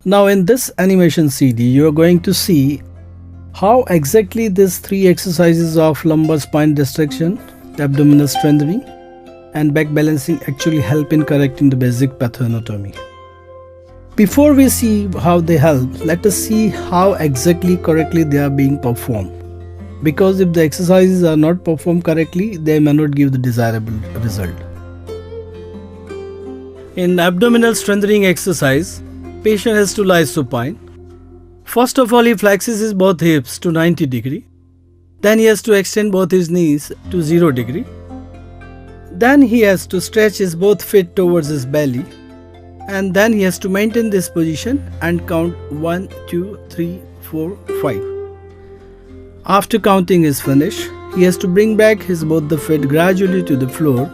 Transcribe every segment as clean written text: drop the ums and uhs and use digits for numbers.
Now in this animation CD, you are going to see how exactly these three exercises of lumbar spine distraction, abdominal strengthening and back balancing actually help in correcting the basic pathoanatomy. Before we see how they help, let us see how exactly correctly they are being performed. Because if the exercises are not performed correctly, they may not give the desirable result. In abdominal strengthening exercise, patient has to lie supine. First of all, he flexes his both hips to 90 degree. Then he has to extend both his knees to 0 degree. Then he has to stretch his both feet towards his belly. And then he has to maintain this position and count 1, 2, 3, 4, 5. After counting is finished, he has to bring back his both the feet gradually to the floor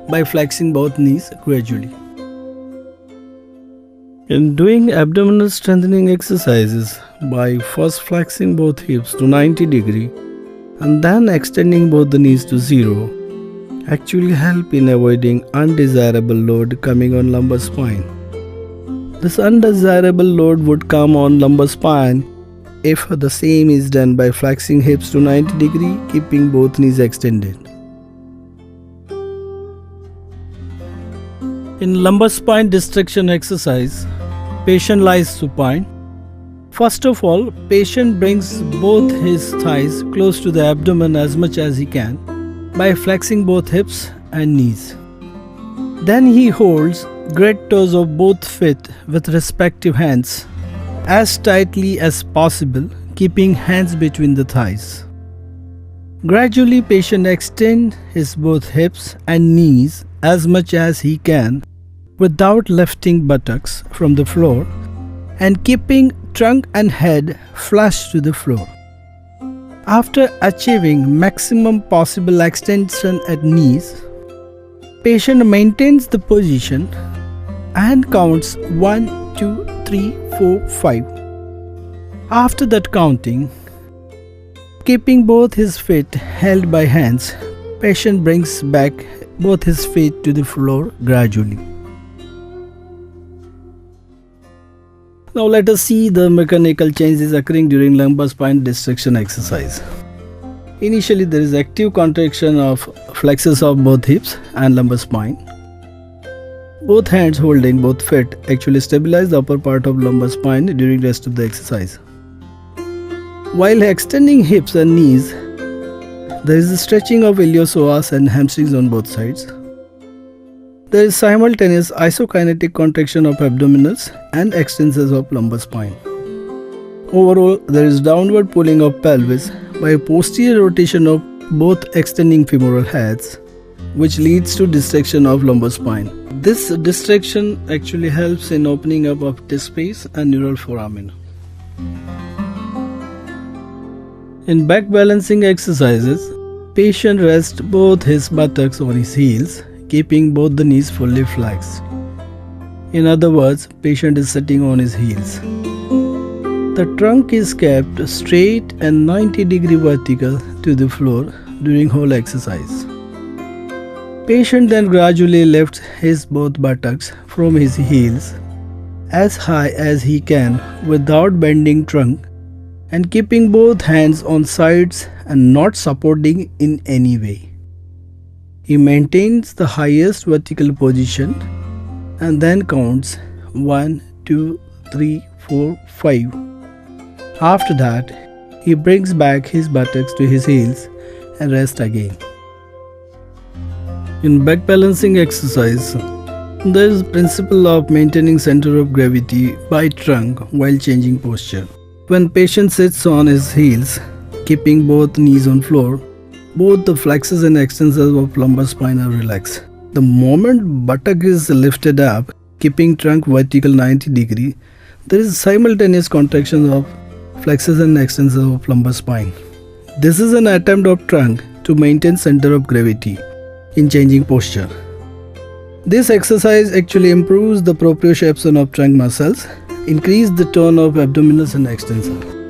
by flexing both knees gradually. In doing abdominal strengthening exercises, by first flexing both hips to 90 degree and then extending both the knees to 0, actually help in avoiding undesirable load coming on lumbar spine. This undesirable load would come on lumbar spine if the same is done by flexing hips to 90 degree, keeping both knees extended. In lumbar spine distraction exercise, patient lies supine. First of all, patient brings both his thighs close to the abdomen as much as he can by flexing both hips and knees. Then he holds great toes of both feet with respective hands as tightly as possible, keeping hands between the thighs. Gradually, patient extends his both hips and knees as much as he can without lifting buttocks from the floor and keeping trunk and head flush to the floor. After achieving maximum possible extension at knees, patient maintains the position and counts 1, 2, 3, 4, 5. After that counting, keeping both his feet held by hands, patient brings back both his feet to the floor gradually. Now let us see the mechanical changes occurring during lumbar spine distraction exercise. Initially, there is active contraction of flexors of both hips and lumbar spine. Both hands holding both feet actually stabilize the upper part of lumbar spine during the rest of the exercise. While extending hips and knees, there is a stretching of iliopsoas and hamstrings on both sides. There is simultaneous isokinetic contraction of abdominals and extensors of lumbar spine. Overall, there is downward pulling of pelvis by posterior rotation of both extending femoral heads, which leads to distraction of lumbar spine. This distraction actually helps in opening up of disc space and neural foramen. In back balancing exercises, patient rests both his buttocks on his heels, keeping both the knees fully flexed. In other words, patient is sitting on his heels. The trunk is kept straight and 90 degree vertical to the floor during whole exercise. Patient then gradually lifts his both buttocks from his heels as high as he can without bending trunk and keeping both hands on sides and not supporting in any way. He maintains the highest vertical position and then counts 1, 2, 3, 4, 5. After that, he brings back his buttocks to his heels and rests again. In back balancing exercise, there is a principle of maintaining center of gravity by trunk while changing posture. When patient sits on his heels, keeping both knees on floor, both the flexors and extensors of lumbar spine are relaxed. The moment buttock is lifted up, keeping trunk vertical 90 degree, there is simultaneous contraction of flexors and extensors of lumbar spine. This is an attempt of trunk to maintain center of gravity in changing posture. This exercise actually improves the proprioception of trunk muscles, increase the tone of abdominals and extensor.